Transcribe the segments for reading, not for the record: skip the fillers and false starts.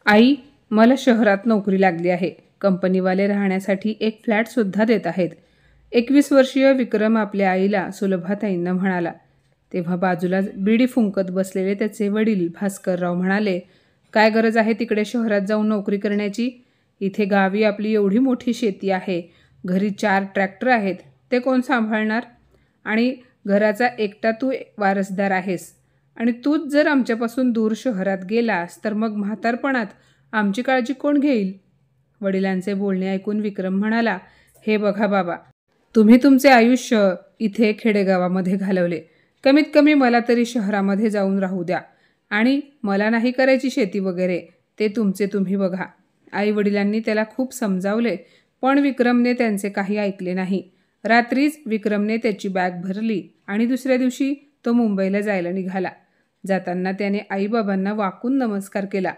आई, मला शहरात नोकरी लागली आहे. कंपनीवाले राहण्यासाठी एक फ्लॅटसुद्धा देत आहेत. 21 वर्षीय विक्रम आपल्या आईला सुलभाताईंना म्हणाला. तेव्हा बाजूला बिडी फुंकत बसलेले त्याचे वडील भास्करराव म्हणाले, काय गरज आहे तिकडे शहरात जाऊन नोकरी करण्याची? इथे गावी आपली एवढी मोठी शेती आहे, घरी 4 ट्रॅक्टर आहेत, ते कोण सांभाळणार? आणि घराचा एकटा तू वारसदार आहेस. आणि तूच जर आमच्यापासून दूर शहरात गेलास तर मग म्हातारपणात आमची काळजी कोण घेईल? वडिलांचे बोलणे ऐकून विक्रम म्हणाला, हे बघा बाबा, तुम्ही तुमचे आयुष्य इथे खेडेगावामध्ये घालवले. कमीत कमी मला तरी शहरामध्ये जाऊन राहू द्या. आणि मला नाही करायची शेती वगैरे, ते तुमचे तुम्ही बघा. आई वडिलांनी त्याला खूप समजावले, पण विक्रमने त्यांचे काही ऐकले नाही. रात्रीच विक्रमने त्याची बॅग भरली आणि दुसऱ्या दिवशी तो मुंबईला जायला निघाला. जाताना त्याने आईबाबांना वाकून नमस्कार केला.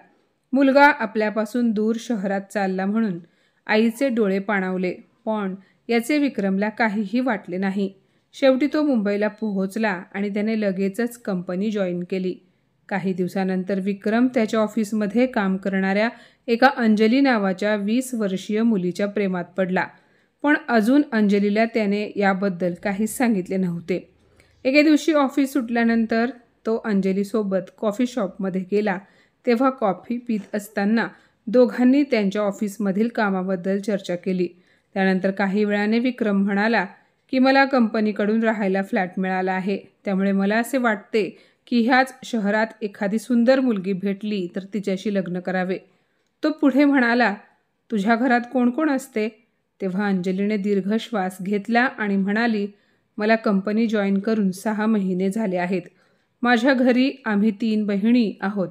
मुलगा आपल्यापासून दूर शहरात चालला म्हणून आईचे डोळे पाणावले, पण याचे विक्रमला काहीही वाटले नाही. शेवटी तो मुंबईला पोहोचला आणि त्याने लगेचच कंपनी जॉईन केली. काही दिवसानंतर विक्रम त्याच्या ऑफिसमध्ये काम करणाऱ्या एका अंजली नावाच्या 20 वर्षीय मुलीच्या प्रेमात पडला. पण अजून अंजलीला त्याने याबद्दल काहीच सांगितले नव्हते. एके दिवशी ऑफिस सुटल्यानंतर तो अंजलीसोबत कॉफी शॉपमध्ये गेला. तेव्हा कॉफी पीत असताना दोघांनी त्यांच्या ऑफिसमधील कामाबद्दल चर्चा केली. त्यानंतर काही वेळाने विक्रम म्हणाला की मला कंपनीकडून राहायला फ्लॅट मिळाला आहे, त्यामुळे मला असे वाटते की ह्याच शहरात एखादी सुंदर मुलगी भेटली तर तिच्याशी लग्न करावे. तो पुढे म्हणाला, तुझ्या घरात कोण कोण असते? तेव्हा अंजलीने दीर्घ श्वास घेतला आणि म्हणाली, मला कंपनी जॉईन करून 6 महिने झाले आहेत. माझ्या घरी आम्ही 3 बहिणी आहोत.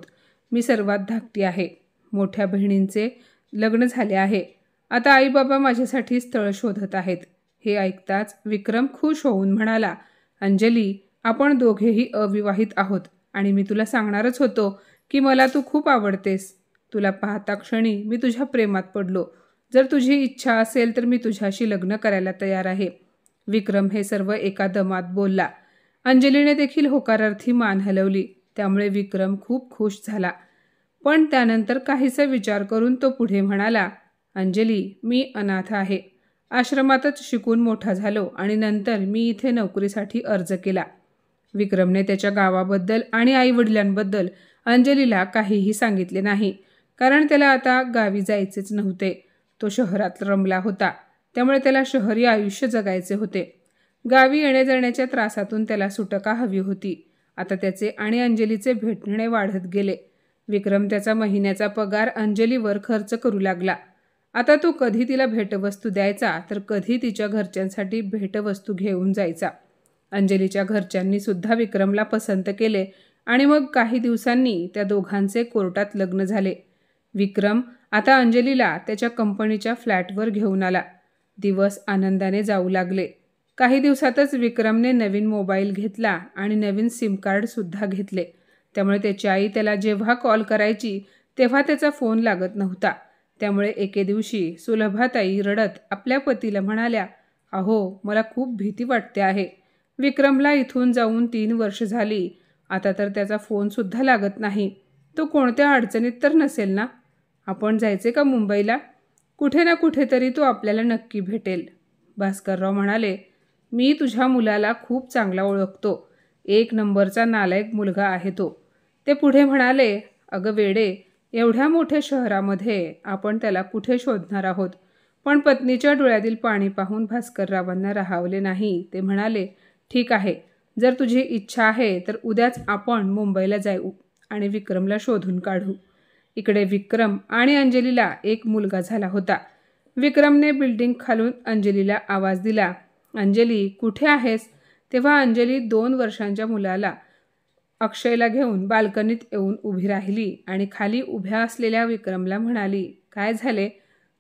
मी सर्वात धाकटी आहे. मोठ्या बहिणींचे लग्न झाले आहे. आता आई बाबा माझ्यासाठी स्थळ शोधत आहेत. हे ऐकताच विक्रम खुश होऊन म्हणाला, अंजली, आपण दोघेही अविवाहित आहोत आणि मी तुला सांगणारच होतो की मला तू खूप आवडतेस. तुला पाहता क्षणी मी तुझ्या प्रेमात पडलो. जर तुझी इच्छा असेल तर मी तुझ्याशी लग्न करायला तयार आहे. विक्रम हे सर्व एका दमात बोलला. अंजलीने देखील होकारार्थी मान हलवली. त्यामुळे विक्रम खूप खुश झाला. पण त्यानंतर काहीसा विचार करून तो पुढे म्हणाला, अंजली, मी अनाथ आहे. आश्रमातच शिकून मोठा झालो आणि नंतर मी इथे नोकरीसाठी अर्ज केला. विक्रमने त्याच्या गावाबद्दल आणि आईवडिलांबद्दल अंजलीला काहीही सांगितले नाही, कारण त्याला आता गावी जायचेच नव्हते. तो शहरात रमला होता, त्यामुळे त्याला शहरी आयुष्य जगायचे होते. गावी येण्या जाण्याच्या त्रासातून त्याला सुटका हवी होती. आता त्याचे आणि अंजलीचे भेटणे वाढत गेले. विक्रम त्याचा महिन्याचा पगार अंजलीवर खर्च करू लागला. आता तो कधी तिला भेटवस्तू द्यायचा तर कधी तिच्या घरच्यांसाठी भेटवस्तू घेऊन जायचा. अंजलीच्या घरच्यांनी सुद्धा विक्रमला पसंत केले आणि मग काही दिवसांनी त्या दोघांचे कोर्टात लग्न झाले. विक्रम आता अंजलीला त्याच्या कंपनीच्या फ्लॅटवर घेऊन आला. दिवस आनंदाने जाऊ लागले. काही दिवसातच विक्रमने नवीन मोबाईल घेतला आणि नवीन सिम कार्डसुद्धा घेतले. त्यामुळे त्याची आई त्याला जेव्हा कॉल करायची तेव्हा त्याचा फोन लागत नव्हता. त्यामुळे एके दिवशी सुलभाताई रडत आपल्या पतीला म्हणाल्या, अहो, मला खूप भीती वाटते आहे. विक्रमला इथून जाऊन 3 वर्ष झाली. आता तर त्याचा फोनसुद्धा लागत नाही. तो कोणत्या अडचणीत तर नसेल ना? आपण जायचे का मुंबईला? कुठे ना कुठेतरी तो आपल्याला नक्की भेटेल. भास्करराव म्हणाले, मी तुझ्या मुलाला खूप चांगला ओळखतो. 1 नंबरचा नालायक मुलगा आहे तो. ते पुढे म्हणाले, अगं वेडे, एवढ्या मोठ्या शहरामध्ये आपण त्याला कुठे शोधणार आहोत? पण पत्नीच्या डोळ्यातील पाणी पाहून भास्कररावांना राहावले नाही. ते म्हणाले, ठीक आहे, जर तुझी इच्छा आहे तर उद्याच आपण मुंबईला जाऊ आणि विक्रमला शोधून काढू. इकडे विक्रम आणि अंजलीला एक मुलगा झाला होता. विक्रमने बिल्डिंग खालून अंजलीला आवाज दिला, अंजली, कुठे आहेस? तेव्हा अंजली 2 वर्षांच्या मुलाला अक्षयला घेऊन बाल्कनीत येऊन उभी राहिली आणि खाली उभ्या असलेल्या विक्रमला म्हणाली, काय झाले?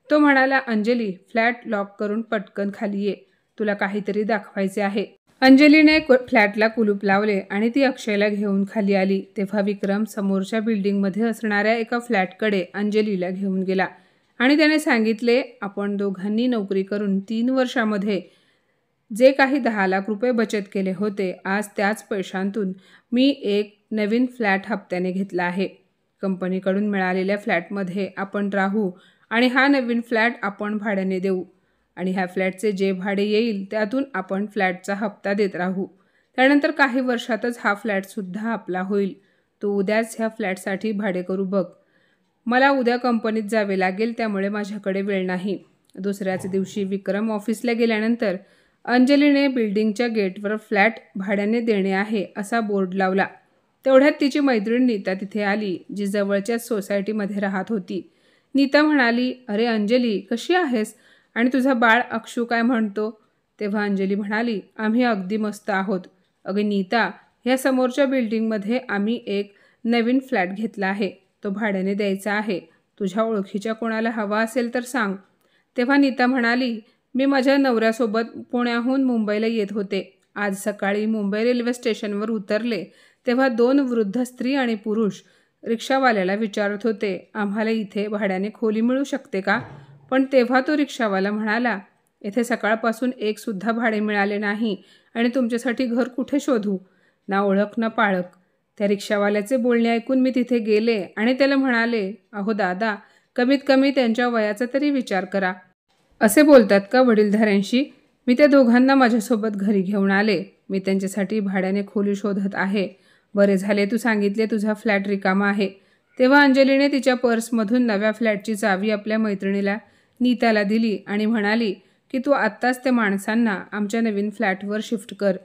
तो म्हणाला, अंजली, फ्लॅट लॉक करून पटकन खाली ये. तुला काहीतरी दाखवायचे आहे. अंजलीने फ्लॅटला कुलूप लावले आणि ती अक्षयला घेऊन खाली आली. तेव्हा विक्रम समोरच्या बिल्डिंगमध्ये असणाऱ्या एका फ्लॅटकडे अंजलीला घेऊन गेला आणि त्याने सांगितले, आपण दोघांनी नोकरी करून 3 वर्षामध्ये जे काही 10 लाख रुपये बचत केले होते, आज त्याच पैशांतून मी एक नवीन फ्लॅट हप्त्याने घेतला आहे. कंपनीकडून मिळालेल्या फ्लॅटमध्ये आपण राहू आणि हा नवीन फ्लॅट आपण भाड्याने देऊ आणि ह्या फ्लॅटचे जे भाडे येईल त्यातून आपण फ्लॅटचा हप्ता देत राहू. त्यानंतर काही वर्षातच हा फ्लॅटसुद्धा आपला होईल. तू उद्याच ह्या फ्लॅटसाठी भाडेकरू बघ. मला उद्या कंपनीत जावे लागेल, त्यामुळे माझ्याकडे वेळ नाही. दुसऱ्याच दिवशी विक्रम ऑफिसला गेल्यानंतर अंजलीने बिल्डिंगच्या गेटवर फ्लॅट भाड्याने देणे आहे असा बोर्ड लावला. तेवढ्यात तिची मैत्रीण नीता तिथे आली, जी जवळच्याच सोसायटीमध्ये राहत होती. नीता म्हणाली, अरे अंजली, कशी आहेस आणि तुझा बाळ अक्षू काय म्हणतो? तेव्हा अंजली म्हणाली, आम्ही अगदी मस्त आहोत. अगं नीता, ह्या समोरच्या बिल्डिंगमध्ये आम्ही एक नवीन फ्लॅट घेतला आहे. तो भाड्याने द्यायचा आहे. तुझ्या ओळखीच्या कोणाला हवा असेल तर सांग. तेव्हा नीता म्हणाली, मी माझ्या नवऱ्यासोबत पुण्याहून मुंबईला येत होते. आज सकाळी मुंबई रेल्वे स्टेशनवर उतरले तेव्हा 2 वृद्ध स्त्री आणि पुरुष रिक्षावाल्याला विचारत होते, आम्हाला इथे भाड्याने खोली मिळू शकते का? पण तेव्हा तो रिक्षावाला म्हणाला, येथे सकाळपासून एकसुद्धा भाडे मिळाले नाही आणि तुमच्यासाठी घर कुठे शोधू? ना ओळख ना पाळख. त्या रिक्षावाल्याचे बोलणे ऐकून मी तिथे गेले आणि त्याला म्हणाले, अहो दादा, कमीत कमी त्यांच्या वयाचा तरी विचार करा. असे बोलतात का वडीलधाऱ्यांशी? मी त्या दोघांना माझ्यासोबत घरी घेऊन आले. मी त्यांच्यासाठी भाड्याने खोली शोधत आहे. बरे झाले तू सांगितले तुझा फ्लॅट रिकामा आहे. तेव्हा अंजलीने तिच्या पर्समधून नव्या फ्लॅटची चावी आपल्या मैत्रिणीला नीताला दिली आणि म्हणाली की तू आत्ताच त्या माणसांना आमच्या नवीन फ्लॅटवर शिफ्ट कर.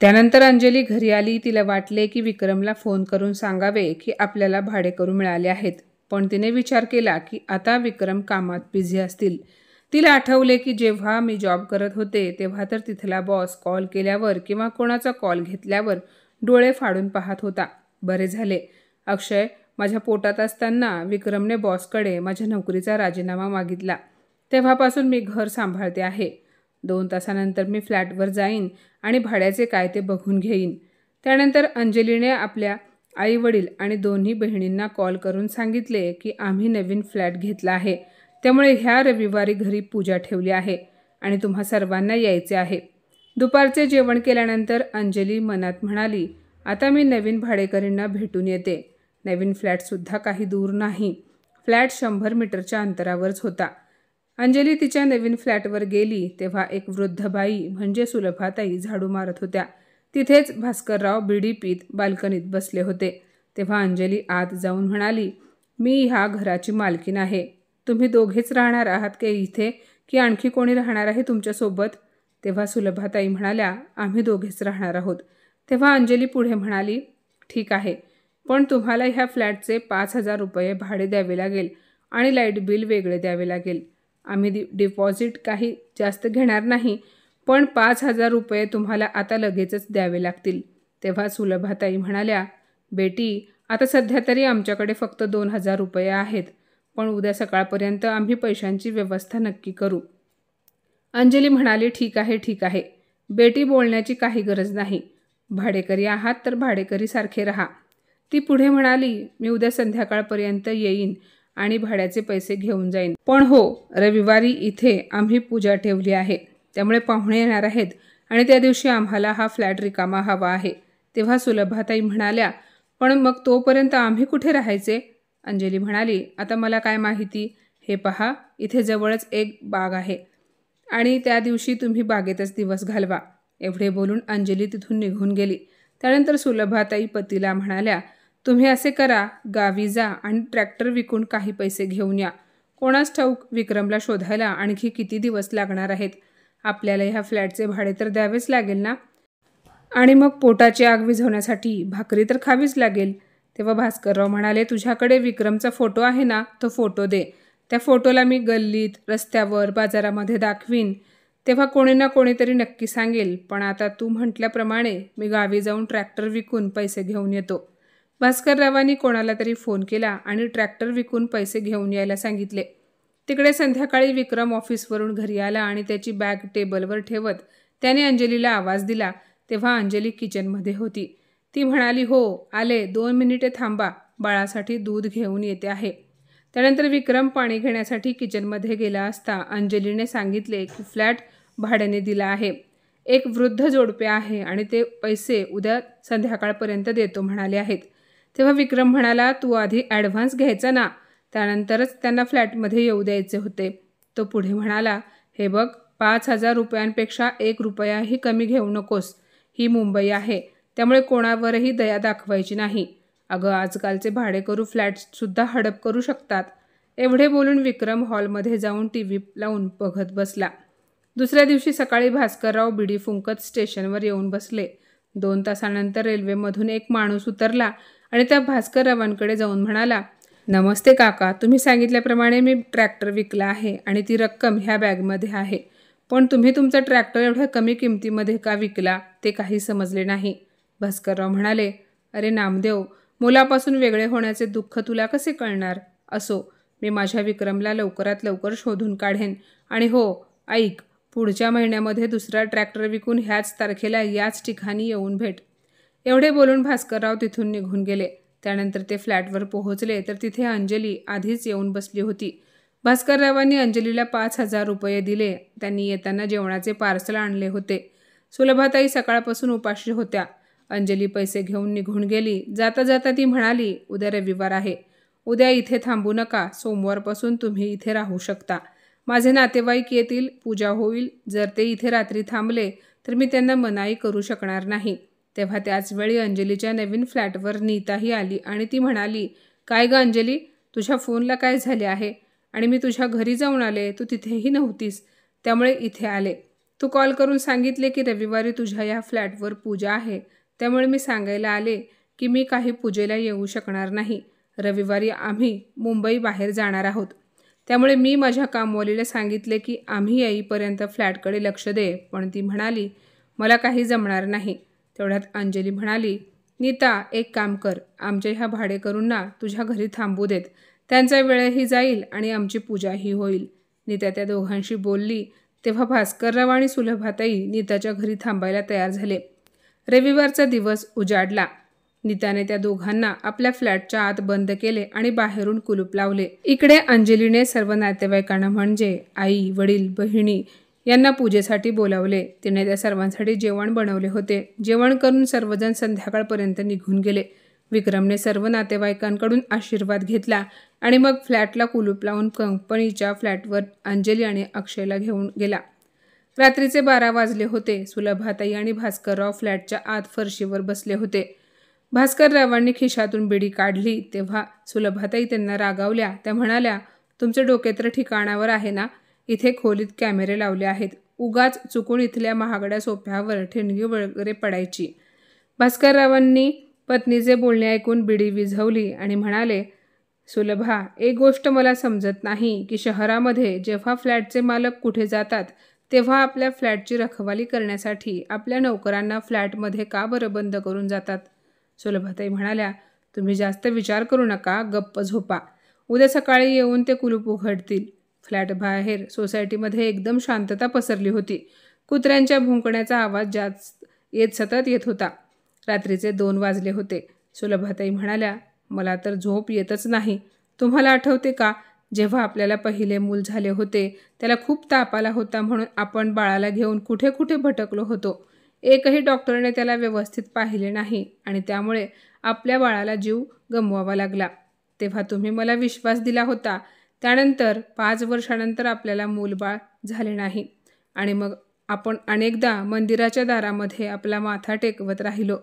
त्यानंतर अंजली घरी आली. तिला वाटले की विक्रमला फोन करून सांगावे की आपल्याला भाडेकरू मिळाले आहेत, पण तिने विचार केला की आता विक्रम कामात बिझी असतील. तिला आठवले की जेव्हा मी जॉब करत होते तेव्हा तर तिथला बॉस कॉल केल्यावर किंवा कोणाचा कॉल घेतल्यावर डोळे फाडून पाहत होता. बरे झाले अक्षय, माझ्या पोटात असताना विक्रमने बॉसकडे माझ्या नोकरीचा राजीनामा मागितला. तेव्हापासून मी घर सांभाळते आहे. 2 तासानंतर मी फ्लॅटवर जाईन आणि भाड्याचे काय ते बघून घेईन. त्यानंतर अंजलीने आपल्या आईवडील आणि दोन्ही बहिणींना कॉल करून सांगितले की आम्ही नवीन फ्लॅट घेतला आहे, त्यामुळे ह्या रविवारी घरी पूजा ठेवली आहे आणि तुम्हा सर्वांना यायचे आहे. दुपारचे जेवण केल्यानंतर अंजली मनात म्हणाली, आता मी नवीन भाडेकरींना भेटून येते. नवीन फ्लॅटसुद्धा काही दूर नाही. फ्लॅट 100 मीटरच्या अंतरावरच होता. अंजली तिच्या नवीन फ्लॅटवर गेली तेव्हा एक वृद्ध बाई म्हणजे सुलभाताई झाडू मारत होत्या. तिथेच भास्करराव बिडी पीत बाल्कनीत बसले होते. तेव्हा अंजली आत जाऊन म्हणाली, मी ह्या घराची मालकीण आहे. तुम्ही दोघेच राहणार आहात की इथे, की आणखी कोणी राहणार आहे तुमच्यासोबत? तेव्हा सुलभाताई म्हणाल्या, आम्ही दोघेच राहणार आहोत. तेव्हा अंजली पुढे म्हणाली, ठीक आहे, पण तुम्हाला ह्या फ्लॅटचे 5,000 रुपये भाडे द्यावे लागेल आणि लाईट बिल वेगळे द्यावे लागेल. आम्ही डिपॉझिट काही जास्त घेणार नाही, पण 5,000 रुपये तुम्हाला आता लगेचच द्यावे लागतील. तेव्हा सुलभाताई म्हणाल्या, बेटी, आता सध्या तरी आमच्याकडे फक्त 2,000 रुपये आहेत, पण उद्या सकाळपर्यंत आम्ही पैशांची व्यवस्था नक्की करू. अंजली म्हणाली, ठीक आहे ठीक आहे बेटी, बोलण्याची काही गरज नाही. भाडेकरी आहात तर भाडेकरीसारखे राहा. ती पुढे म्हणाली, मी उद्या संध्याकाळपर्यंत येईन आणि भाड्याचे पैसे घेऊन जाईन. पण हो, रविवारी इथे आम्ही पूजा ठेवली आहे, त्यामुळे पाहुणे येणार आहेत आणि त्या दिवशी आम्हाला हा फ्लॅट रिकामा हवा आहे. तेव्हा सुलभाताई म्हणाल्या, पण मग तोपर्यंत आम्ही कुठे राहायचे? अंजली म्हणाली, आता मला काय माहिती. हे पहा, इथे जवळच एक बाग आहे आणि त्या दिवशी तुम्ही बागेतच दिवस घालवा. एवढे बोलून अंजली तिथून निघून गेली. त्यानंतर सुलभाताई पतीला म्हणाल्या, तुम्ही असे करा, गावी जा आणि ट्रॅक्टर विकून काही पैसे घेऊन या. कोणास ठाऊक विक्रमला शोधायला आणखी किती दिवस लागणार आहेत. आपल्याला ह्या फ्लॅटचे भाडे तर द्यावेच लागेल ना, आणि मग पोटाची आग विझवण्यासाठी भाकरी तर खावीच लागेल. तेव्हा भास्करराव म्हणाले, तुझ्याकडे विक्रमचा फोटो आहे ना, तो फोटो दे. त्या फोटोला मी गल्लीत, रस्त्यावर, बाजारामध्ये दाखवीन, तेव्हा कोणी ना कोणीतरी नक्की सांगेल. पण आता तू म्हटल्याप्रमाणे मी गावी जाऊन ट्रॅक्टर विकून पैसे घेऊन येतो. भास्कररावांनी कोणाला तरी फोन केला आणि ट्रॅक्टर विकून पैसे घेऊन यायला सांगितले. तिकडे संध्याकाळी विक्रम ऑफिसवरून घरी आला आणि त्याची बॅग टेबलवर ठेवत त्याने अंजलीला आवाज दिला. तेव्हा अंजली किचनमध्ये होती. ती म्हणाली, हो आले, 2 मिनिटे थांबा, बाळासाठी दूध घेऊन येते आहे. त्यानंतर विक्रम पाणी घेण्यासाठी किचनमध्ये गेला असता अंजलीने सांगितले की फ्लॅट भाड्याने दिला आहे. एक वृद्ध जोडपे आहे आणि ते पैसे उद्या संध्याकाळपर्यंत देतो म्हणाले आहेत. तेव्हा विक्रम म्हणाला, तू आधी ॲडव्हान्स घ्यायचा ना, त्यानंतरच त्यांना फ्लॅटमध्ये येऊ द्यायचे होते. तो पुढे म्हणाला, हे बघ, 5,000 रुपयांपेक्षा 1 रुपयाही कमी घेऊ नकोस. ही मुंबई आहे, त्यामुळे कोणावरही दया दाखवायची नाही. अगं, आजकालचे भाडेकरू फ्लॅटसुद्धा हडप करू शकतात. एवढे बोलून विक्रम हॉलमध्ये जाऊन TV लावून बघत बसला. दुसऱ्या दिवशी सकाळी भास्करराव बिडी फुंकत स्टेशनवर येऊन बसले. 2 तासानंतर रेल्वेमधून एक माणूस उतरला आणि त्या भास्कररावांकडे जाऊन म्हणाला, नमस्ते काका, तुम्ही सांगितल्याप्रमाणे मी ट्रॅक्टर विकला आहे आणि ती रक्कम ह्या बॅगमध्ये आहे. पण तुम्ही तुमचा ट्रॅक्टर एवढ्या कमी किमतीमध्ये का विकला ते काही समजले नाही. भास्करराव म्हणाले, अरे नामदेव, मुलापासून वेगळे होण्याचे दुःख तुला कसे कळणार? असो, मी माझ्या विक्रमला लवकरात लवकर शोधून काढेन. आणि हो, ऐक, पुढच्या महिन्यामध्ये दुसरा ट्रॅक्टर विकून ह्याच तारखेला याच ठिकाणी येऊन भेट. एवढे बोलून भास्करराव तिथून निघून गेले. त्यानंतर ते फ्लॅटवर पोहोचले तर तिथे अंजली आधीच येऊन बसली होती. भास्कररावांनी अंजलीला 5,000 रुपये दिले. त्यांनी येताना जेवणाचे पार्सल आणले होते. सुलभाताई सकाळपासून उपाशी होत्या. अंजली पैसे घेऊन निघून गेली. जाता जाता ती म्हणाली, उद्या रविवार आहे, उद्या इथे थांबू नका, सोमवारपासून तुम्ही इथे राहू शकता. माझे नातेवाईक येतील, पूजा होईल. जर ते इथे रात्री थांबले तर मी त्यांना मनाई करू शकणार नाही. तेव्हा त्याचवेळी अंजलीच्या नवीन फ्लॅटवर नीताही आली आणि ती म्हणाली, काय ग अंजली, तुझ्या फोनला काय झाले आहे? आणि मी तुझ्या घरी जाऊन आले, तू तिथेही नव्हतीस, त्यामुळे इथे आले. तू कॉल करून सांगितले की रविवारी तुझ्या या फ्लॅटवर पूजा आहे, त्यामुळे मी सांगायला आले की मी काही पूजेला येऊ शकणार नाही. रविवारी आम्ही मुंबई बाहेर जाणार आहोत, त्यामुळे मी माझ्या कामवालीला सांगितले की आम्ही येईपर्यंत फ्लॅटकडे लक्ष दे. पण ती म्हणाली, मला काही जमणार नाही. तेवढ्यात अंजली म्हणाली, नीता, एक काम कर, आमच्या ह्या भाडेकरूंना तुझ्या घरी थांबू देत. त्यांचा वेळही जाईल आणि आमची पूजाही होईल. नीता त्या दोघांशी बोलली. तेव्हा भास्करराव आणि सुलभाताई नीताच्या घरी थांबायला तयार झाले. रविवारचा दिवस उजाडला. नीताने त्या दोघांना आपल्या फ्लॅटच्या आत बंद केले आणि बाहेरून कुलूप लावले. इकडे अंजलीने सर्व नातेवाईकांना म्हणजे आई, वडील, बहिणी यांना पूजेसाठी बोलावले. तिने त्या सर्वांसाठी जेवण बनवले होते. जेवण करून सर्वजण संध्याकाळपर्यंत निघून गेले. विक्रमने सर्व नातेवाईकांकडून आशीर्वाद घेतला आणि मग फ्लॅटला कुलूप लावून कंपनीच्या फ्लॅटवर अंजली आणि अक्षयला घेऊन गेला. रात्रीचे 12 वाजले होते. सुलभाताई आणि भास्करराव फ्लॅटच्या आत फरशीवर बसले होते. भास्कररावांनी खिशातून बिडी काढली. तेव्हा सुलभाताई त्यांना रागावल्या. त्या म्हणाल्या, तुमचे डोके तर ठिकाणावर आहे ना? इथे खोलीत कॅमेरे लावले आहेत. उगाच चुकून इथल्या महागड्या सोफ्यावर ठिणगी वगैरे पडायची. भास्कररावांनी पत्नीचे बोलणे ऐकून बिडी विझवली आणि म्हणाले, सुलभा, एक गोष्ट मला समजत नाही की शहरामध्ये जेव्हा फ्लॅटचे मालक कुठे जातात तेव्हा आपल्या फ्लॅटची रखवाली करण्यासाठी आपल्या नोकरांना फ्लॅटमध्ये का बरं बंद करून जातात? सुलभाताई म्हणाल्या, तुम्ही जास्त विचार करू नका, गप्प झोपा. उद्या सकाळी येऊन ते कुलूप उघडतील. फ्लॅट बाहेर सोसायटीमध्ये एकदम शांतता पसरली होती. कुत्र्यांच्या भुंकण्याचा आवाज सतत येत होता. रात्रीचे 2 वाजले होते. सुलभाताई म्हणाल्या, मला तर झोप येतच नाही. तुम्हाला आठवते का, जेव्हा आपल्याला पहिले मूल झाले होते त्याला खूप ताप आला होता म्हणून आपण बाळाला घेऊन कुठे कुठे भटकलो होतो. एकही डॉक्टरने त्याला व्यवस्थित पाहिले नाही आणि त्यामुळे आपल्या बाळाला जीव गमवावा लागला. तेव्हा तुम्ही मला विश्वास दिला होता. त्यानंतर 5 वर्षानंतर आपल्याला मूलबाळ झाले नाही आणि मग आपण अनेकदा मंदिराच्या दारामध्ये आपला माथा टेकवत राहिलो.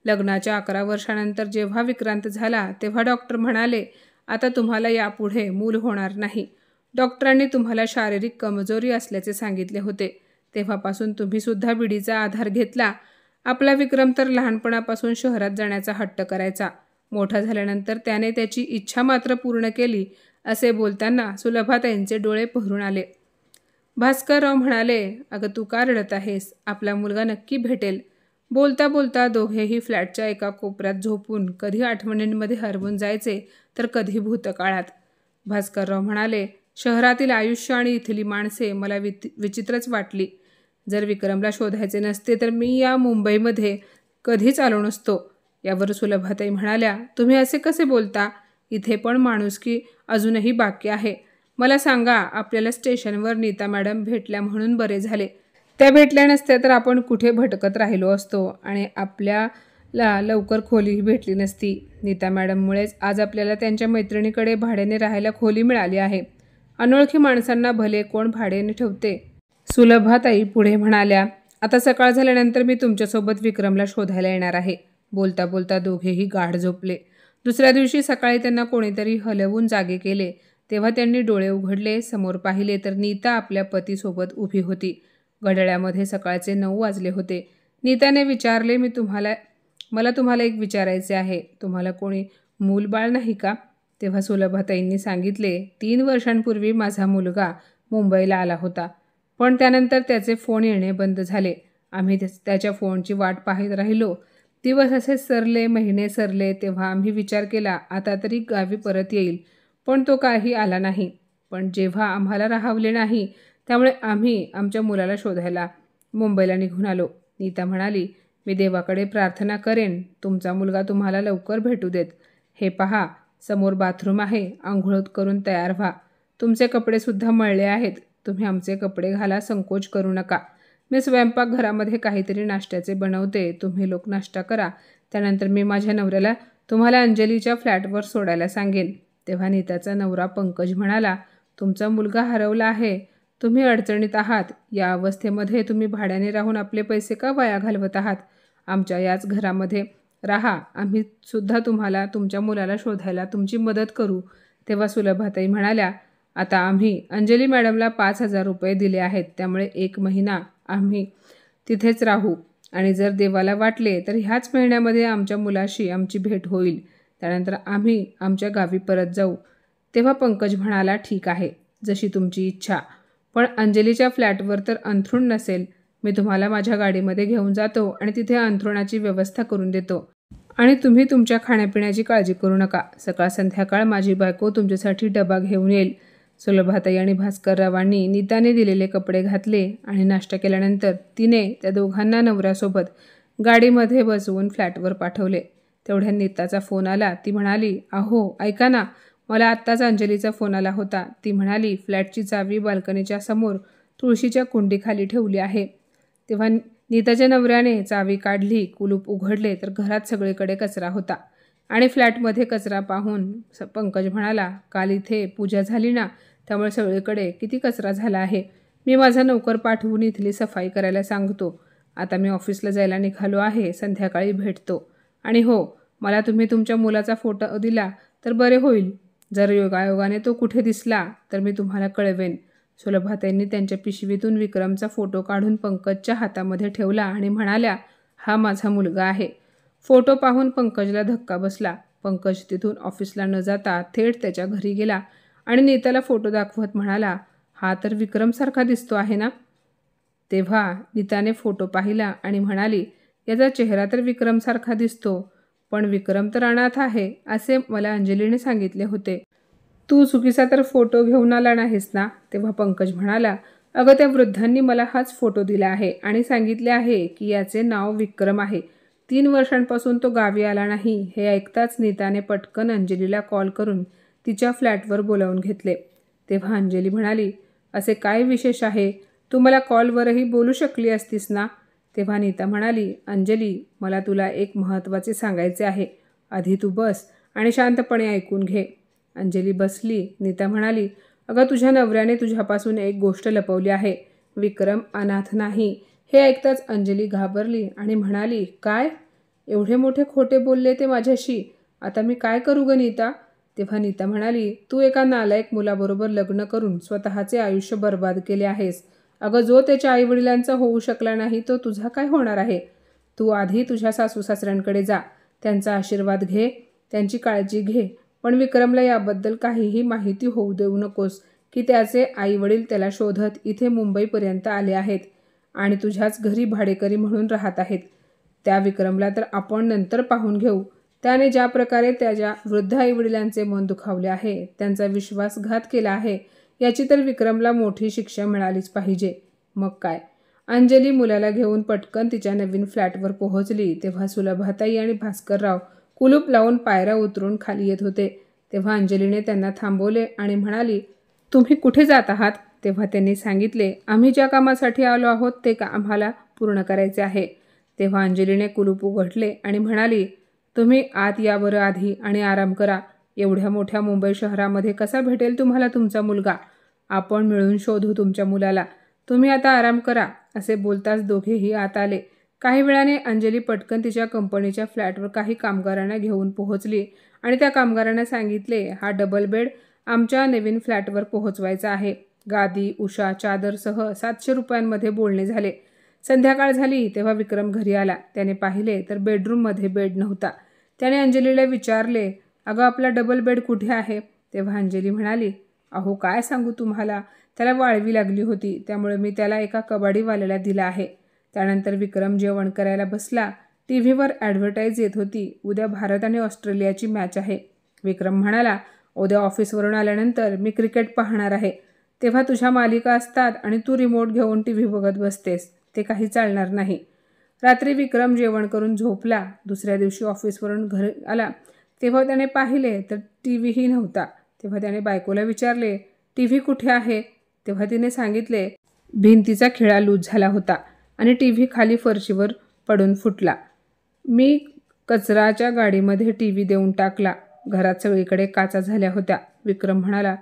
लग्नाच्या 11 वर्षानंतर जेव्हा विक्रांत झाला तेव्हा डॉक्टर म्हणाले, आता तुम्हाला यापुढे मूल होणार नाही. डॉक्टरांनी तुम्हाला शारीरिक कमजोरी असल्याचे सांगितले होते. तेव्हापासून तुम्ही सुद्धा बिडीचा आधार घेतला. आपला विक्रम तर लहानपणापासून शहरात जाण्याचा हट्ट करायचा. मोठा झाल्यानंतर त्याने त्याची इच्छा मात्र पूर्ण केली. असे बोलताना सुलभाताईंचे डोळे भरून आले. भास्करराव म्हणाले, अगं तू का रडत आहेस? आपला मुलगा नक्की भेटेल. बोलता बोलता दोघेही फ्लॅटच्या एका कोपऱ्यात झोपून कधी आठवणींमध्ये हरवून जायचे तर कधी भूतकाळात. भास्करराव म्हणाले, शहरातील आयुष्य आणि इथली माणसे मला विचित्रच वाटली. जर विक्रमला शोधायचे नसते तर मी या मुंबईमध्ये कधीच आलो नसतो. यावर सुलभाताई म्हणाल्या, तुम्ही असे कसे बोलता? इथे पण माणुसकी अजूनही बाकी आहे. मला सांगा, आपल्याला स्टेशनवर नीता मॅडम भेटल्या म्हणून बरे झाले. त्या भेटल्या नसत्या तर आपण कुठे भटकत राहिलो असतो आणि आपल्या लवकर खोलीही भेटली नसती. नीता मॅडममुळेच आज आपल्याला त्यांच्या मैत्रिणीकडे भाड्याने राहायला खोली मिळाली आहे. अनोळखी माणसांना भले कोण भाड्याने ठेवते. सुलभाताई पुढे म्हणाल्या, आता सकाळ झाल्यानंतर मी तुमच्यासोबत विक्रमला शोधायला येणार आहे. बोलता बोलता दोघेही गाढ झोपले. दुसऱ्या दिवशी सकाळी त्यांना कोणीतरी हलवून जागे केले. तेव्हा त्यांनी डोळे उघडले. समोर पाहिले तर नीता आपल्या पतीसोबत उभी होती. घड्याळामध्ये सकाळचे 9 वाजले होते. नीताने विचारले, मला तुम्हाला एक विचारायचे आहे. तुम्हाला कोणी मूलबाळ नाही का? तेव्हा सुलभाताईंनी सांगितले, 3 वर्षांपूर्वी माझा मुलगा मुंबईला आला होता, पण त्यानंतर त्याचे फोन येणे बंद झाले. आम्ही त्याच्या फोनची वाट पाहत राहिलो. दिवस असे सरले, महिने सरले. तेव्हा आम्ही विचार केला, आता तरी गावी परत येईल, पण तो काही आला नाही. पण जेव्हा आम्हाला राहावले नाही, त्यामुळे आम्ही आमच्या मुलाला शोधायला मुंबईला निघून आलो. नीता म्हणाली, मी देवाकडे प्रार्थना करेन तुमचा मुलगा तुम्हाला लवकर भेटू देत. हे पहा, समोर बाथरूम आहे. आंघोळ करून तयार व्हा. तुमचे कपडेसुद्धा मळले आहेत. तुम्ही आमचे कपडे घाला, संकोच करू नका. मी स्वयंपाकघरामध्ये काहीतरी नाश्त्याचे बनवते. तुम्ही लोक नाश्ता करा. त्यानंतर मी माझ्या नवऱ्याला तुम्हाला अंजलीच्या फ्लॅटवर सोडायला सांगेन. तेव्हा नीताचा नवरा पंकज म्हणाला, तुमचा मुलगा हरवला आहे. तुम्ही अडचणीत आहात. या अवस्थेमध्ये तुम्ही भाड्याने राहून आपले पैसे का वाया घालवत आहात? आमच्या याच घरामध्ये राहा. आम्ही सुद्धा तुम्हाला तुमच्या मुलाला शोधायला तुमची मदत करू. तेव्हा सुलभाताई म्हणाल्या, आता आम्ही अंजली मॅडमला 5,000 रुपये दिले आहेत. त्यामुळे 1 महिना आम्ही तिथेच राहू आणि जर देवाला वाटले तर ह्याच महिन्यामध्ये आमच्या मुलाशी आमची भेट होईल. त्यानंतर आम्ही आमच्या गावी परत जाऊ. तेव्हा पंकज म्हणाला, ठीक आहे, जशी तुमची इच्छा. पण अंजलीच्या फ्लॅटवर तर अंथरूण नसेल. मी तुम्हाला माझ्या गाडीमध्ये घेऊन जातो आणि तिथे अंथरुणाची व्यवस्था करून देतो. आणि तुम्ही तुमच्या खाण्यापिण्याची काळजी करू नका. सकाळ संध्याकाळ माझी बायको तुमच्यासाठी डबा घेऊन येईल. सुलभाताई आणि भास्कररावांनी नीताने दिलेले कपडे घातले आणि नाश्ता केल्यानंतर तिने त्या दोघांना नवऱ्यासोबत गाडीमध्ये बसवून फ्लॅटवर पाठवले. तेवढ्या नीताचा फोन आला. ती म्हणाली, अहो ऐका ना, मला आत्ताच अंजलीचा फोन आला होता. ती म्हणाली, फ्लॅटची चावी बाल्कनीच्या समोर तुळशीच्या कुंडीखाली ठेवली आहे. तेव्हा नीताच्या नवऱ्याने चावी काढली, कुलूप उघडले तर घरात सगळीकडे कचरा होता. आणि फ्लॅटमध्ये कचरा पाहून पंकज म्हणाला, काल इथे पूजा झाली ना, त्यामुळे सगळीकडे किती कचरा झाला आहे. मी माझा नौकर पाठवून इथली सफाई करायला सांगतो. आता मी ऑफिसला जायला निघालो आहे. संध्याकाळी भेटतो. आणि हो, मला तुम्ही तुमच्या मुलाचा फोटो दिला तर बरे होईल. जर योगायोगाने तो कुठे दिसला तर मी तुम्हाला कळवेन. सुलभाताईंनी त्यांच्या पिशवीतून विक्रमचा फोटो काढून पंकजच्या हातामध्ये ठेवला आणि म्हणाल्या, हा माझा मुलगा आहे. फोटो पाहून पंकजला धक्का बसला. पंकज तिथून ऑफिसला न जाता थेट त्याच्या घरी गेला आणि नीताला फोटो दाखवत म्हणाला, हा तर विक्रमसारखा दिसतो आहे ना? तेव्हा नीताने फोटो पाहिला आणि म्हणाली, याचा चेहरा तर विक्रमसारखा दिसतो, पण विक्रम तर अनाथ आहे असे मला अंजलीने सांगितले होते. तू चुकीचा तर फोटो घेऊन आला नाहीस ना? तेव्हा पंकज म्हणाला, अगं त्या वृद्धांनी मला हाच फोटो दिला आहे आणि सांगितले आहे की याचे नाव विक्रम आहे. 3 वर्षांपासून तो गावी आला नाही. हे ऐकताच नीताने पटकन अंजलीला कॉल करून तिच्या फ्लॅटवर बोलावून घेतले. तेव्हा अंजली म्हणाली, असे काय विशेष आहे? तू मला कॉलवरही बोलू शकली असतीस ना? तेव्हा नीता म्हणाली, अंजली, मला तुला एक महत्त्वाचे सांगायचे आहे. आधी तू बस आणि शांतपणे ऐकून घे. अंजली बसली. नीता म्हणाली, अगं तुझ्या नवऱ्याने तुझ्यापासून एक गोष्ट लपवली आहे. विक्रम अनाथ नाही. हे ऐकताच अंजली घाबरली आणि म्हणाली, काय? एवढे मोठे खोटे बोलले ते माझ्याशी. आता मी काय करू ग नीता? तेव्हा नीता म्हणाली, तू एका नालायक मुलाबरोबर लग्न करून स्वतःचे आयुष्य बर्बाद केले आहेस. अगं जो त्याच्या आईवडिलांचा होऊ शकला नाही तो तुझा काय होणार आहे? तू आधी तुझ्या सासू सासऱ्यांकडे जा. त्यांचा आशीर्वाद घे. त्यांची काळजी घे. पण विक्रमला याबद्दल काहीही माहिती होऊ देऊ नकोस की त्याचे आईवडील त्याला शोधत इथे मुंबईपर्यंत आले आहेत आणि तुझ्याच घरी भाडेकरी म्हणून राहत आहेत. त्या विक्रमला तर आपण नंतर पाहून घेऊ. त्याने ज्या प्रकारे त्याच्या वृद्ध आईवडिलांचे मन दुखावले आहे, त्यांचा विश्वासघात केला आहे, याची तर विक्रमला मोठी शिक्षा मिळालीच पाहिजे. मग काय? अंजली मुलाला घेऊन पटकन तिच्या नवीन फ्लॅटवर पोहोचली. तेव्हा सुलभाताई आणि भास्करराव कुलूप लावून पायऱ्या उतरून खाली येत होते. तेव्हा अंजलीने त्यांना थांबवले आणि म्हणाली, तुम्ही कुठे जात आहात? तेव्हा त्यांनी सांगितले, आम्ही ज्या कामासाठी आलो आहोत ते आम्हाला पूर्ण करायचे आहे. तेव्हा अंजलीने कुलूप उघडले आणि म्हणाली, तुम्ही आत या बरं आधी आणि आराम करा. एवढ्या मोठ्या मुंबई शहरामध्ये कसा भेटेल तुम्हाला तुमचा मुलगा? आपण मिळून शोधू तुमच्या मुलाला. तुम्ही आता आराम करा. असे बोलताच दोघेही आत आले. काही वेळाने अंजली पटकन तिच्या कंपनीच्या फ्लॅटवर काही कामगारांना घेऊन पोहोचली आणि त्या कामगारांना सांगितले, हा डबल बेड आमच्या नवीन फ्लॅटवर पोहोचवायचा आहे. गादी, उषा, चादरसह 700 रुपयांमध्ये बोलणे झाले. संध्याकाळ झाली तेव्हा विक्रम घरी आला. त्याने पाहिले तर बेडरूममध्ये बेड नव्हता. त्याने अंजलीला विचारले, अगं आपला डबल बेड कुठे आहे? तेव्हा अंजली म्हणाली, अहो काय सांगू तुम्हाला, त्याला वाळवी लागली होती, त्यामुळे मी त्याला एका कबाडीवाल्याला दिला आहे. त्यानंतर विक्रम जेवण करायला बसला. टीव्हीवर ॲडव्हर्टाईज येत होती. उद्या भारत आणि ऑस्ट्रेलियाची मॅच आहे. विक्रम म्हणाला, उद्या ऑफिसवरून आल्यानंतर मी क्रिकेट पाहणार आहे. तेव्हा तुझ्या मालिका असतात आणि तू रिमोट घेऊन टीव्ही बघत बसतेस. ते काही चालणार नाही. रात्री विक्रम जेवण करून झोपला. दुसऱ्या दिवशी ऑफिसवरून घरी आला तेव्हा त्याने पाहिले तर टीव्हीही नव्हता. तेव्हा त्याने बायकोला विचारले, टीव्ही कुठे आहे? तेव्हा तिने सांगितले, भिंतीचा खिळा लूज झाला होता आणि टीव्ही खाली फरशीवर पडून फुटला. मी कचराच्या गाडीमध्ये टीव्ही देऊन टाकला. घरात सगळीकडे काचा झाल्या होत्या. विक्रम म्हणाला,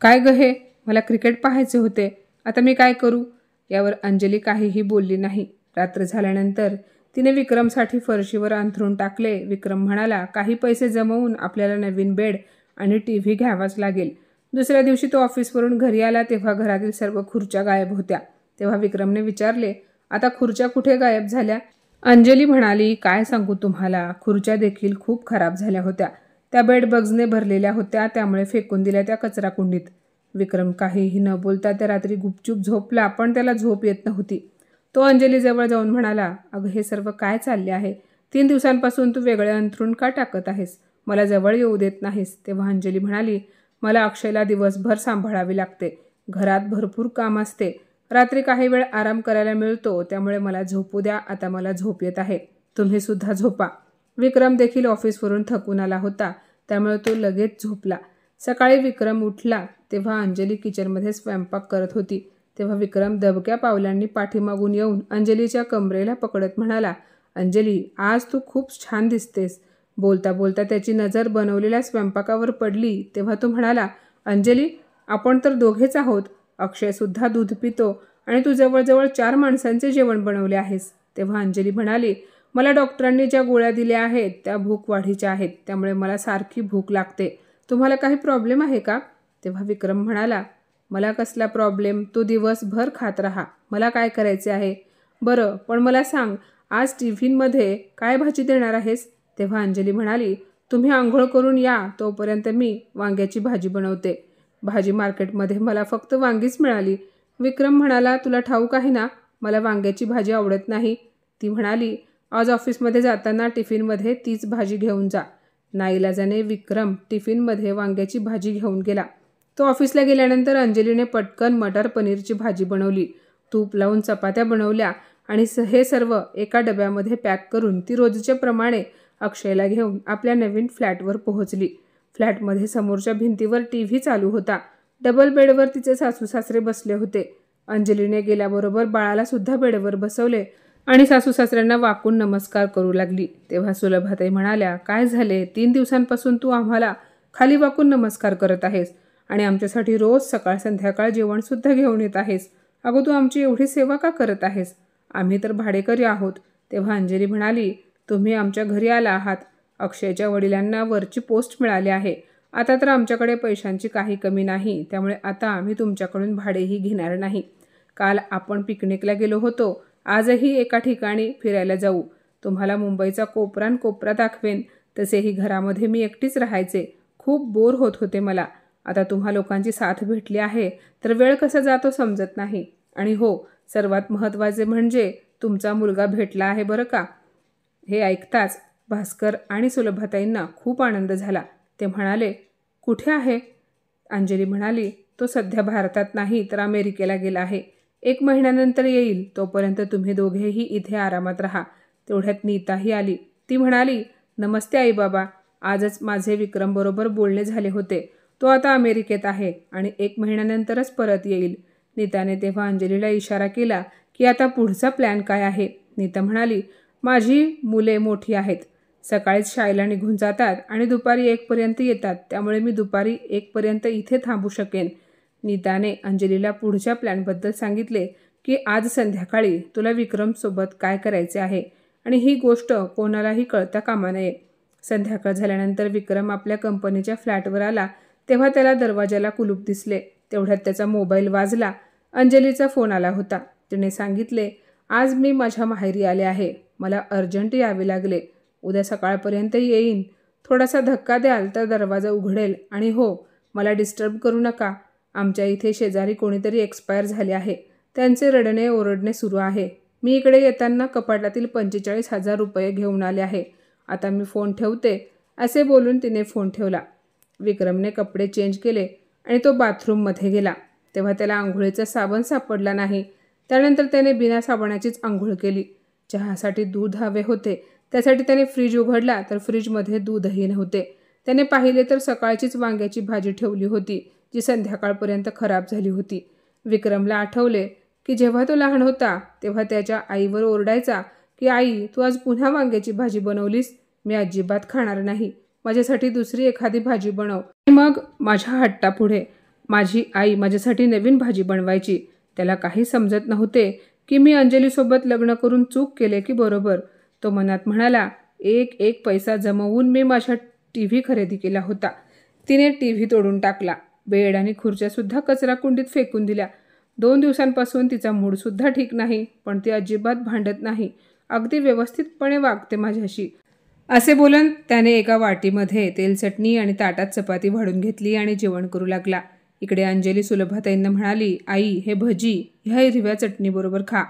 काय ग हे? मला क्रिकेट पाहायचे होते. आता मी काय करू? यावर अंजली काहीही बोलली नाही. रात्र झाल्यानंतर तिने विक्रमसाठी फरशीवर अंथरून टाकले. विक्रम म्हणाला, काही पैसे जमवून आपल्याला नवीन बेड आणि टीव्ही घ्यावाच लागेल. दुसऱ्या दिवशी तो ऑफिसवरून घरी आला तेव्हा घरातील सर्व खुर्च्या गायब होत्या. तेव्हा विक्रमने विचारले, आता खुर्च्या कुठे गायब झाल्या? अंजली म्हणाली, काय सांगू तुम्हाला, खुर्च्या देखील खूप खराब झाल्या होत्या. त्या बेड बग्सने भरलेल्या होत्या, त्यामुळे फेकून दिल्या त्या कचरा कुंडीत. विक्रम काहीही न बोलता त्या रात्री गुपचूप झोपला, पण त्याला झोप येत नव्हती. तो अंजलीजवळ जाऊन म्हणाला, अगं हे सर्व काय चालले आहे? 3 दिवसांपासून तू वेगळे अंथरूण का टाकत आहेस? मला जवळ येऊ देत नाहीस. तेव्हा अंजली म्हणाली, मला अक्षयला दिवसभर सांभाळावी लागते. घरात भरपूर काम असते. रात्री काही वेळ आराम करायला मिळतो, त्यामुळे मला झोपू द्या. आता मला झोप येत आहे. तुम्ही सुद्धा झोपा. विक्रम देखील ऑफिसवरून थकून आला होता, त्यामुळे तो लगेच झोपला. सकाळी विक्रम उठला तेव्हा अंजली किचनमध्ये स्वयंपाक करत होती. तेव्हा विक्रम दबक्या पावलांनी पाठीमागून येऊन अंजलीच्या कमरेला पकडत म्हणाला, अंजली, आज तू खूप छान दिसतेस. बोलता बोलता त्याची नजर बनवलेल्या स्वयंपाकावर पडली. तेव्हा तो म्हणाला, अंजली, आपण तर दोघेच आहोत. अक्षयसुद्धा दूध पितो आणि तू जवळजवळ 4 माणसांचे जेवण बनवले आहेस. तेव्हा अंजली म्हणाली, मला डॉक्टरांनी ज्या गोळ्या दिल्या आहेत त्या भूक वाढीच्या आहेत, त्यामुळे मला सारखी भूक लागते. तुम्हाला काही प्रॉब्लेम आहे का? तेव्हा विक्रम म्हणाला, मला कसला प्रॉब्लेम? तू दिवसभर खात राहा. मला काय करायचे आहे? बरं, पण मला सांग, आज टिफिनमध्ये काय भाजी देणार आहेस? तेव्हा अंजली म्हणाली, तुम्ही आंघोळ करून या, तोपर्यंत मी वांग्याची भाजी बनवते. भाजी मार्केटमध्ये मला फक्त वांगीच मिळाली. विक्रम म्हणाला, तुला ठाऊक आहे ना, मला वांग्याची भाजी आवडत नाही. ती म्हणाली, आज ऑफिसमध्ये जाताना टिफिनमध्ये तीच भाजी घेऊन जा. नाईलाजाने विक्रम टिफिनमध्ये वांग्याची भाजी घेऊन गेला. तो ऑफिसला गेल्यानंतर अंजलीने पटकन मटर पनीरची भाजी बनवली. तूप लावून चपात्या बनवल्या आणि हे सर्व एका डब्यामध्ये पॅक करून ती रोजच्या प्रमाणे अक्षयला घेऊन आपल्या नवीन फ्लॅटवर पोहोचली. फ्लॅटमध्ये समोरच्या भिंतीवर टीव्ही चालू होता. डबल बेडवर तिचे सासू सासरे बसले होते. अंजलीने गेल्याबरोबर बाळाला सुद्धा बेडवर बसवले आणि सासू सासऱ्यांना वाकून नमस्कार करू लागली. तेव्हा सुलभाताई म्हणाल्या, काय झाले? 3 दिवसांपासून तू आम्हाला खाली वाकून नमस्कार करत आहेस आणि आमच्यासाठी रोज सकाळ संध्याकाळ जेवणसुद्धा घेऊन येत आहेस. अगं तू आमची एवढी सेवा का करत आहेस? आम्ही तर भाडेकरी आहोत. तेव्हा अंजली म्हणाली, तुम्ही आमच्या घरी आला आहात. अक्षयच्या वडिलांना वरची पोस्ट मिळाली आहे. आता तर आमच्याकडे पैशांची काही कमी नाही, त्यामुळे आता आम्ही तुमच्याकडून भाडेही घेणार नाही. काल आपण पिकनिकला गेलो होतो. आजही एका ठिकाणी फिरायला जाऊ. तुम्हाला मुंबईचा कोपरान कोपरा दाखवेन. तसेही घरामध्ये मी एकटीच राहायचे. खूप बोर होत होते मला. आता तुम्हा लोकांची साथ भेटली आहे तर वेळ कसा जातो समजत नाही. आणि हो, सर्वात महत्त्वाचे म्हणजे तुमचा मुलगा भेटला आहे बरं का. हे ऐकताच भास्कर आणि सुलभाताईंना खूप आनंद झाला. ते म्हणाले, कुठे आहे? अंजली म्हणाली, तो सध्या भारतात नाही तर अमेरिकेला गेला आहे. 1 महिन्यानंतर येईल. तोपर्यंत तुम्ही दोघेही इथे आरामात राहा. तेवढ्यात नीताही आली. ती म्हणाली, नमस्ते आई बाबा. आजच माझे विक्रमबरोबर बोलणे झाले होते. तो आता अमेरिकेत आहे आणि 1 महिन्यानंतरच परत येईल. नीताने तेव्हा अंजलीला इशारा केला की आता पुढचा प्लॅन काय आहे. नीता म्हणाली, माझी मुले मोठी आहेत, सकाळीच शाळेला निघून जातात आणि दुपारी 1पर्यंत येतात, त्यामुळे मी दुपारी 1पर्यंत इथे थांबू शकेन. नीताने अंजलीला पुढच्या प्लॅनबद्दल सांगितले की आज संध्याकाळी तुला विक्रमसोबत काय करायचे आहे आणि ही गोष्ट कोणालाही कळता कामा नये. संध्याकाळ झाल्यानंतर विक्रम आपल्या कंपनीच्या फ्लॅटवर आला तेव्हा त्याला दरवाजाला कुलूप दिसले. तेवढ्यात त्याचा मोबाईल वाजला. अंजलीचा फोन आला होता. तिने सांगितले, आज मी माझ्या माहेरी आले आहे, मला अर्जंट यावे लागले, उद्या सकाळपर्यंत येईन, थोडासा धक्का द्याल तर दरवाजा उघडेल आणि हो, मला डिस्टर्ब करू नका, आमच्या इथे शेजारी कोणीतरी एक्सपायर झाले आहे, त्यांचे रडणे ओरडणे सुरू आहे, मी इकडे येताना कपाटातील 45,000 रुपये घेऊन आले आहे, आता मी फोन ठेवते. असे बोलून तिने फोन ठेवला. विक्रमने कपडे चेंज केले आणि तो बाथरूममध्ये गेला. तेव्हा त्याला आंघोळीचा साबण सापडला नाही. त्यानंतर त्याने बिना साबणाचीच आंघोळ केली. चहासाठी दूध हवे होते, त्यासाठी त्याने फ्रीज उघडला तर फ्रीजमध्ये दूधही नव्हते. त्याने पाहिले तर सकाळचीच वांग्याची भाजी ठेवली होती, जी संध्याकाळपर्यंत खराब झाली होती. विक्रमला आठवले की जेव्हा तो लहान होता तेव्हा त्याच्या आईवर ओरडायचा की आई, तू आज पुन्हा वांग्याची भाजी बनवलीस, मी अजिबात खाणार नाही, माझ्यासाठी दुसरी एखादी भाजी बनव. मग माझ्या हट्टापुढे माझी आई माझ्यासाठी नवीन भाजी बनवायची. त्याला काही समजत नव्हते की मी अंजलीसोबत लग्न करून चूक केले की बरोबर. तो मनात म्हणाला, एक एक पैसा जमवून मी माझ्या TV खरेदी केला होता. तिने TV तोडून टाकला. बेड आणि खुर्च्यासुद्धा कचराकुंडीत फेकून दिल्या. 2 दिवसांपासून तिचा मूडसुद्धा ठीक नाही, पण ती अजिबात भांडत नाही, अगदी व्यवस्थितपणे वागते माझ्याशी. असे बोलून त्याने एका वाटीमध्ये तेल चटणी आणि ताटात चपाती वाढून घेतली आणि जेवण करू लागला. इकडे अंजली सुलभाताईंना म्हणाली, आई, हे भजी ह्या हिरव्या चटणीबरोबर खा,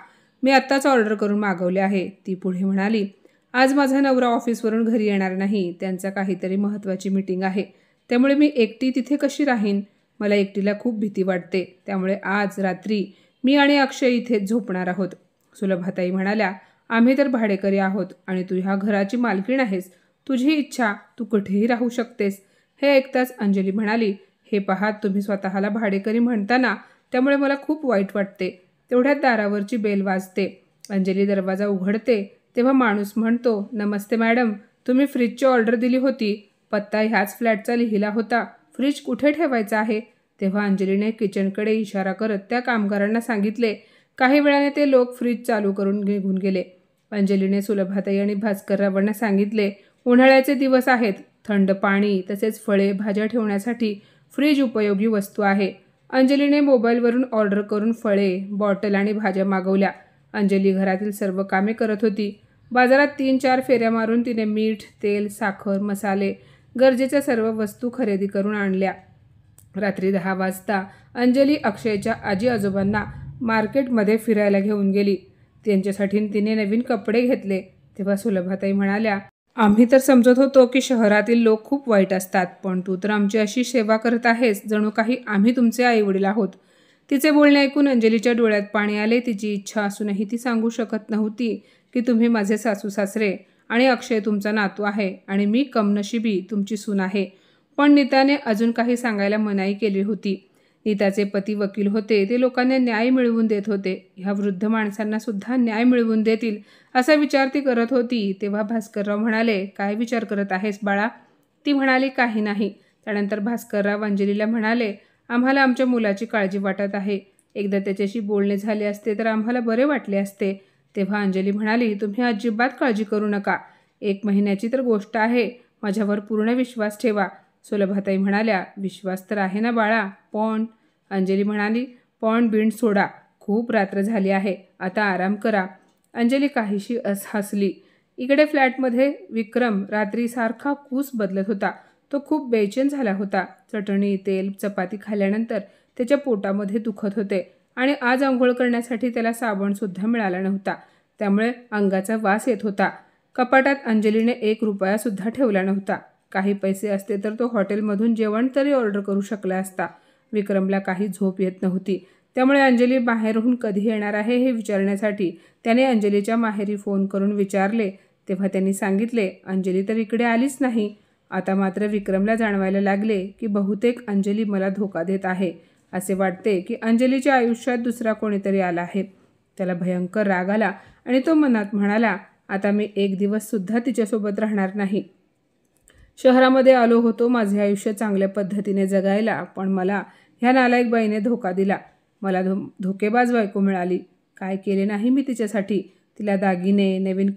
मी आत्ताच ऑर्डर करून मागवले आहे. ती पुढे म्हणाली, आज माझा नवरा ऑफिसवरून घरी येणार नाही, त्यांचा काहीतरी महत्त्वाची मीटिंग आहे, त्यामुळे मी एकटी तिथे कशी राहीन, मला एकटीला खूप भीती वाटते, त्यामुळे आज रात्री मी आणि अक्षय इथेच झोपणार आहोत. सुलभाताई म्हणाल्या, आम्ही तर भाडेकरी आहोत आणि तू ह्या घराची मालकीण आहेस, तुझी इच्छा, तू कुठेही राहू शकतेस. हे ऐकताच अंजली म्हणाली, हे पहा, तुम्ही स्वतःला भाडेकरी म्हणता ना, त्यामुळे मला खूप वाईट वाटते. तेवढ्यात दारावरची बेल वाजते. अंजली दरवाजा उघडते तेव्हा माणूस म्हणतो, नमस्ते मॅडम, तुम्ही फ्रीजची ऑर्डर दिली होती, पत्ता ह्याच फ्लॅटचा लिहिला होता, फ्रीज कुठे ठेवायचा आहे? तेव्हा अंजलीने किचनकडे इशारा करत त्या कामगारांना सांगितले. काही वेळाने ते लोक फ्रीज चालू करून निघून गेले. अंजलीने सुलभाताई आणि भास्कररावांना सांगितले, उन्हाळ्याचे दिवस आहेत, थंड पाणी तसेच फळे भाज्या ठेवण्यासाठी फ्रीज उपयोगी वस्तू आहे. अंजलीने मोबाईलवरून ऑर्डर करून फळे, बॉटल आणि भाज्या मागवल्या. अंजली घरातील सर्व कामे करत होती. बाजारात 3-4 फेऱ्या मारून तिने मीठ, तेल, साखर, मसाले, गरजेच्या सर्व वस्तू खरेदी करून आणल्या. रात्री 10 वाजता अंजली अक्षयच्या आजी आजोबांना मार्केटमध्ये फिरायला घेऊन गेली. त्यांच्यासाठी तिने नवीन कपडे घेतले. तेव्हा सुलभाताई म्हणाल्या, आम्ही तर समजत होतो की शहरातील लोक खूप वाईट असतात, पण तू तर आमची अशी सेवा करत आहेस जणू काही आम्ही तुमचे आईवडील आहोत. तिचे बोलणे ऐकून अंजलीच्या डोळ्यात पाणी आले. तिची इच्छा असूनही ती सांगू शकत नव्हती की तुम्ही माझे सासू सासरे आणि अक्षय तुमचा नातू आहे आणि मी कमनशिबी तुमची सून आहे. पण नीताने अजून काही सांगायला मनाई केली होती. नीताचे पती वकील होते, ते लोकांना न्याय मिळवून देत होते, ह्या वृद्ध माणसांना सुद्धा न्याय मिळवून देतील असा विचार ती करत होती. तेव्हा भास्करराव म्हणाले, काय विचार करत आहेस बाळा? ती म्हणाली, काही नाही. त्यानंतर भास्करराव अंजलीला म्हणाले, आम्हाला आमच्या मुलाची काळजी वाटत आहे, एकदा त्याच्याशी बोलणे झाले असते तर आम्हाला बरे वाटले असते. तेव्हा अंजली म्हणाली, तुम्ही अजिबात काळजी करू नका, 1 महिन्याची तर गोष्ट आहे, माझ्यावर पूर्ण विश्वास ठेवा. सुलभाताई म्हणाल्या, विश्वास तर आहे ना बाळा, पण अंजली म्हणाली, पण बिंड सोडा, खूप रात्र झाली आहे, आता आराम करा. अंजली काहीशी हसली. इकडे फ्लॅटमध्ये विक्रम रात्री सारखा कूस बदलत होता. तो खूप बेचैन झाला होता. चटणी, तेल, चपाती खाल्ल्यानंतर त्याच्या पोटामध्ये दुखत होते आणि आज आंघोळ करण्यासाठी त्याला साबणसुद्धा मिळाला नव्हता, त्यामुळे अंगाचा वास येत होता. कपाटात अंजलीने 1 रुपयासुद्धा ठेवला नव्हता. काही पैसे असते तर तो हॉटेलमधून जेवण तरी ऑर्डर करू शकला असता. विक्रमला काही झोप येत नव्हती, त्यामुळे अंजली बाहेरून कधी येणार आहे हे विचारण्यासाठी त्याने अंजलीच्या माहेरी फोन करून विचारले. तेव्हा त्यांनी सांगितले, अंजली तर इकडे आलीच नाही. आता मात्र विक्रमला जाणवायला लागले की बहुतेक अंजली मला धोका देत आहे. असे वाटते की अंजलीच्या आयुष्यात दुसरा कोणीतरी आला आहे. त्याला भयंकर राग आला आणि तो मनात म्हणाला, आता मी एक दिवससुद्धा तिच्यासोबत राहणार नाही. शहरामध्ये आलो होतो माझे आयुष्य चांगल्या पद्धतीने जगायला, पण मला ह्या नालायक बाईने धोका दिला. मला धोकेबाज बायको मिळाली. काय केले नाही मी तिच्यासाठी. तिला दागिने, नवीन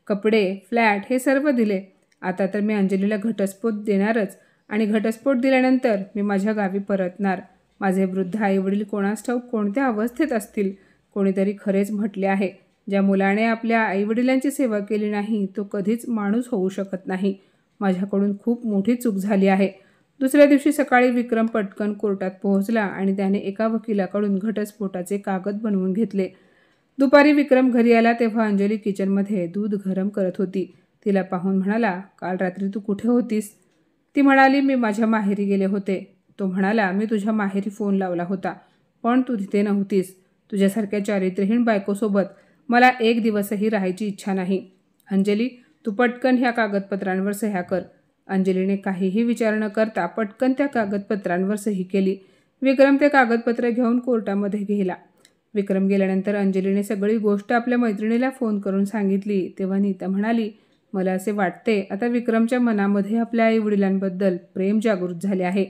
कपडे, फ्लॅट हे सर्व दिले. आता तर मी अंजलीला घटस्फोट देणारच आणि घटस्फोट दिल्यानंतर मी माझ्या गावी परतणार. माझे वृद्ध आईवडील कोणास ठाऊक कोणत्या अवस्थेत असतील. कोणीतरी खरेच म्हटले आहे, ज्या मुलाने आपल्या आईवडिलांची सेवा केली नाही तो कधीच माणूस होऊ शकत नाही. माझ्याकडून खूप मोठी चूक झाली आहे. दुसऱ्या दिवशी सकाळी विक्रम पटकन कोर्टात पोहोचला आणि त्याने एका वकिलाकडून घटस्फोटाचे कागद बनवून घेतले. दुपारी विक्रम घरी आला तेव्हा अंजली किचनमध्ये दूध गरम करत होती. तिला पाहून म्हणाला, काल रात्री तू कुठे होतीस? ती म्हणाली, मी माझ्या माहेरी गेले होते. तो म्हणाला, मी तुझ्या माहेरी फोन लावला होता, पण तू तिथे नव्हतीस. तुझ्यासारख्या चारित्र्यहीन बायकोसोबत मला एक दिवसही राहायची इच्छा नाही. अंजली, तू पटकन ह्या कागदपत्रांवर सह्या कर. अंजलीने काहीही विचार न करता पटकन त्या कागदपत्रांवर सही केली. विक्रम ते कागदपत्र घेऊन कोर्टामध्ये गेला. विक्रम गेल्यानंतर अंजलीने सगळी गोष्ट आपल्या मैत्रिणीला फोन करून सांगितली. तेव्हा नीता म्हणाली, मला असे वाटते आता विक्रमच्या मनामध्ये आपल्या आईवडिलांबद्दल प्रेम जागृत झाले आहे.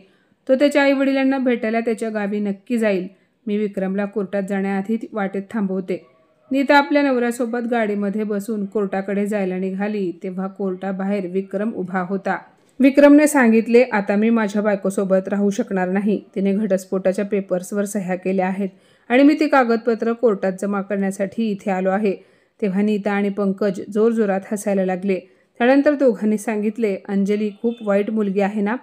तो त्याच्या आईवडिलांना भेटायला त्याच्या गावी नक्की जाईल. मी विक्रमला कोर्टात जाण्याआधी वाटेत थांबवते. नीता आपल्या नवऱ्यासोबत गाडीमध्ये बसून कोर्टाकडे जायला निघाली तेव्हा कोर्टाबाहेर विक्रम उभा होता. विक्रमने सांगितले, आता मी माझ्या बायकोसोबत राहू शकणार नाही. तिने घटस्फोटाच्या पेपर्सवर सह्या केल्या आहेत आणि मी ती कागदपत्र कोर्टात जमा करण्यासाठी इथे आलो आहे. तेव्हा नीता आणि पंकज जोरजोरात हसायला लागले. त्यानंतर दोघांनी सांगितले, अंजली खूप वाईट मुलगी आहे ना.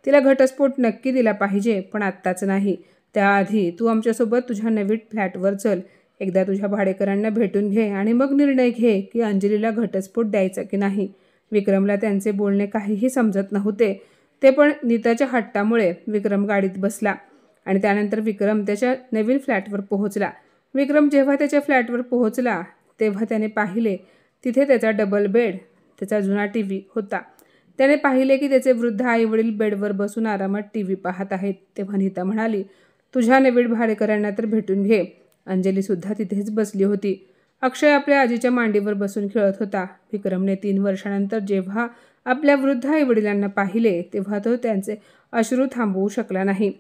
तिला घटस्फोट नक्की दिला पाहिजे, पण आत्ताच नाही. त्याआधी तू आमच्यासोबत तुझ्या नवीन फ्लॅटवर चल. एकदा तुझ्या भाडेकरांना भेटून घे आणि मग निर्णय घे की अंजलीला घटस्फोट द्यायचा की नाही. विक्रमला त्यांचे बोलणे काहीही समजत नव्हते. ते पण नीताच्या हट्टामुळे विक्रम गाडीत बसला आणि त्यानंतर विक्रम त्याच्या नवीन फ्लॅटवर पोहोचला. विक्रम जेव्हा त्याच्या फ्लॅटवर पोहोचला तेव्हा त्याने पाहिले तिथे त्याचा डबल बेड, त्याचा जुना TV होता. त्याने पाहिले की त्याचे वृद्ध आईवडील बेडवर बसून आरामात TV पाहत आहेत. तेव्हा नीता म्हणाली, तुझ्या नवीन भाडेकरांना तर भेटून घे. अंजलीसुद्धा तिथेच बसली होती. अक्षय आपल्या आजीच्या मांडीवर बसून खेळत होता. विक्रमने 3 वर्षानंतर जेव्हा आपल्या वृद्ध आईवडिलांना पाहिले तेव्हा तो त्यांचे अश्रू थांबवू शकला नाही.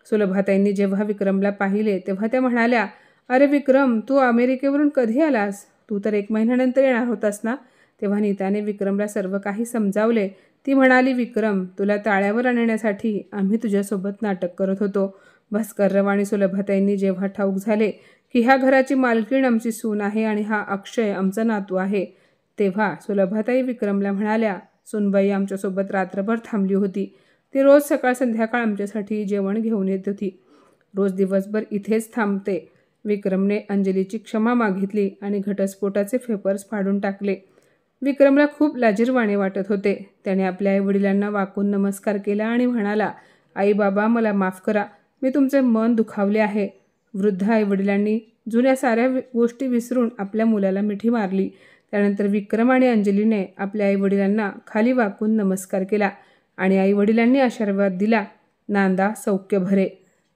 सुलभाताईंनी जेव्हा विक्रमला पाहिले तेव्हा त्या म्हणाल्या, अरे विक्रम, तू अमेरिकेवरून कधी आलास? तू तर 1 महिन्यानंतर येणार होतास ना. तेव्हा नीताने विक्रमला सर्व काही समजावले. ती म्हणाली, विक्रम, तुला ताळ्यावर आणण्यासाठी आम्ही तुझ्यासोबत नाटक करत होतो. भास्करराव आणि सुलभाताईंनी जेव्हा ठाऊक झाले की ह्या घराची मालकीण आमची सून आहे आणि हा अक्षय आमचा नातू आहे, तेव्हा सुलभाताई विक्रमला म्हणाल्या, सूनबाई आमच्यासोबत रात्रभर थांबली होती. ती रोज सकाळ संध्याकाळ आमच्यासाठी जेवण घेऊन येत होती. रोज दिवसभर इथेच थांबते. विक्रमने अंजलीची क्षमा मागितली आणि घटस्फोटाचे पेपर्स फाडून टाकले. विक्रमला खूप लाजिरवाणे वाटत होते. त्याने आपल्या आईवडिलांना वाकून नमस्कार केला आणि म्हणाला, आई बाबा, मला माफ करा. मी तुमचे मन दुखावले आहे. वृद्ध आईवडिलांनी जुन्या साऱ्या गोष्टी विसरून आपल्या मुलाला मिठी मारली. त्यानंतर विक्रम आणि अंजलीने आपल्या आईवडिलांना खाली वाकून नमस्कार केला आणि आईवडिलांनी आशीर्वाद दिला, नांदा सौख्य भरे.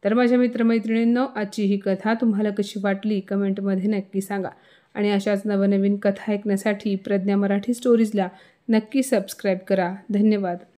तर माझ्या मित्रमैत्रिणींनो, आजची ही कथा तुम्हाला कशी वाटली कमेंटमध्ये नक्की सांगा आणि अशाच नवनवीन कथा ऐकण्यासाठी प्रज्ञा मराठी स्टोरीजला नक्की सबस्क्राईब करा. धन्यवाद.